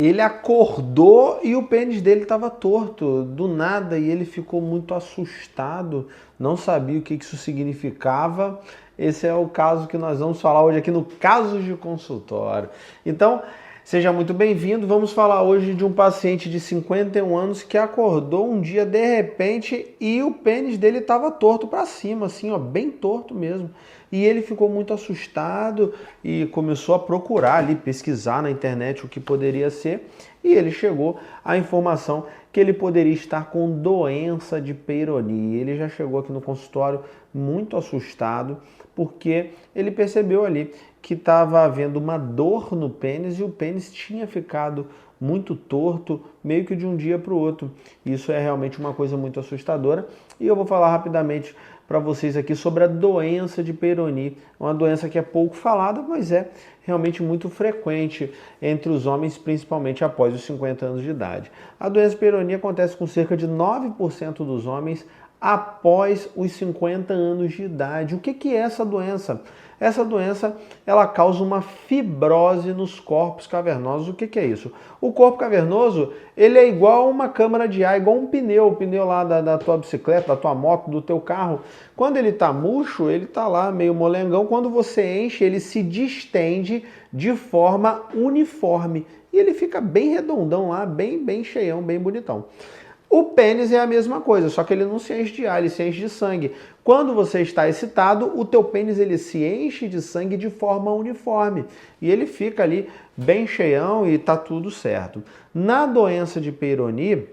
Ele acordou e o pênis dele estava torto, do nada, e ele ficou muito assustado, não sabia o que isso significava. Esse é o caso que nós vamos falar hoje aqui no Casos de Consultório. Então, seja muito bem-vindo. Vamos falar hoje de um paciente de 51 anos que acordou um dia de repente e o pênis dele estava torto para cima, assim, ó, bem torto mesmo. E ele ficou muito assustado e começou a procurar ali, pesquisar na internet o que poderia ser. E ele chegou à informação que ele poderia estar com doença de Peyronie. Ele já chegou aqui no consultório muito assustado, porque ele percebeu ali que estava havendo uma dor no pênis e o pênis tinha ficado muito torto, meio que de um dia para o outro. Isso é realmente uma coisa muito assustadora e eu vou falar rapidamente para vocês aqui sobre a doença de Peyronie, uma doença que é pouco falada, mas é realmente muito frequente entre os homens, principalmente após os 50 anos de idade. A doença de Peyronie acontece com cerca de 9% dos homens após os 50 anos de idade. O que é essa doença? Essa doença, ela causa uma fibrose nos corpos cavernosos. O que é isso? O corpo cavernoso, ele é igual uma câmara de ar, igual um pneu, o pneu lá da tua bicicleta, da tua moto, do teu carro. Quando ele tá murcho, ele tá lá meio molengão. Quando você enche, ele se distende de forma uniforme. E ele fica bem redondão lá, bem cheião, bem bonitão. O pênis é a mesma coisa, só que ele não se enche de ar, ele se enche de sangue. Quando você está excitado, o teu pênis ele se enche de sangue de forma uniforme. E ele fica ali bem cheião e tá tudo certo. Na doença de Peyronie,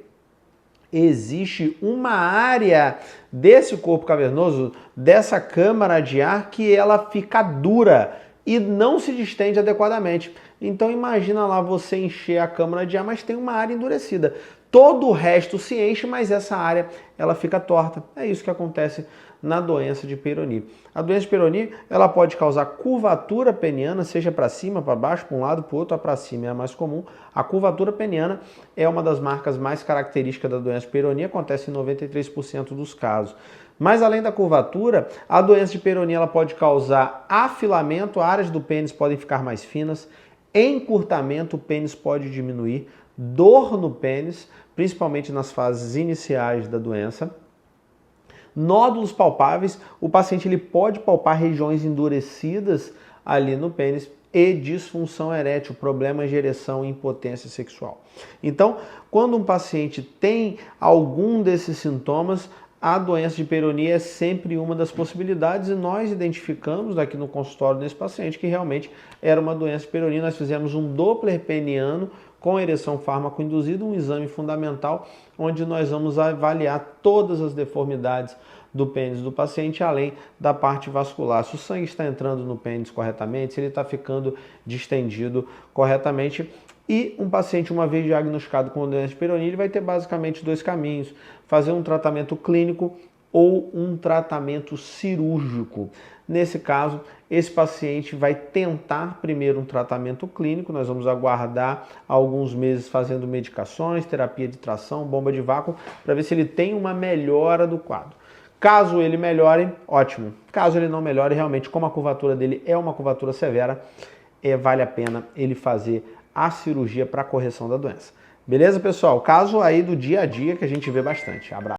existe uma área desse corpo cavernoso, dessa câmara de ar, que ela fica dura e não se distende adequadamente. Então imagina lá você encher a câmara de ar, mas tem uma área endurecida. Todo o resto se enche, mas essa área ela fica torta. É isso que acontece na doença de Peyronie. A doença de Peyronie ela pode causar curvatura peniana, seja para cima, para baixo, para um lado, para o outro, para cima é a mais comum. A curvatura peniana é uma das marcas mais características da doença de Peyronie, acontece em 93% dos casos. Mas além da curvatura, a doença de Peyronie ela pode causar afilamento, áreas do pênis podem ficar mais finas, encurtamento, o pênis pode diminuir, dor no pênis, principalmente nas fases iniciais da doença. Nódulos palpáveis, o paciente ele pode palpar regiões endurecidas ali no pênis e disfunção erétil, problemas de ereção e impotência sexual. Então, quando um paciente tem algum desses sintomas, a doença de Peyronie é sempre uma das possibilidades e nós identificamos aqui no consultório desse paciente que realmente era uma doença de Peyronie. Nós fizemos um Doppler peniano com ereção fármaco induzida, um exame fundamental onde nós vamos avaliar todas as deformidades do pênis do paciente, além da parte vascular. Se o sangue está entrando no pênis corretamente, se ele está ficando distendido corretamente. E um paciente, uma vez diagnosticado com doença de Peyronie, ele vai ter basicamente dois caminhos: fazer um tratamento clínico ou um tratamento cirúrgico. Nesse caso, esse paciente vai tentar primeiro um tratamento clínico, nós vamos aguardar alguns meses fazendo medicações, terapia de tração, bomba de vácuo, para ver se ele tem uma melhora do quadro. Caso ele melhore, ótimo. Caso ele não melhore, realmente, como a curvatura dele é uma curvatura severa, vale a pena ele fazer a cirurgia para correção da doença. Beleza, pessoal? Caso aí do dia a dia que a gente vê bastante. Abraço.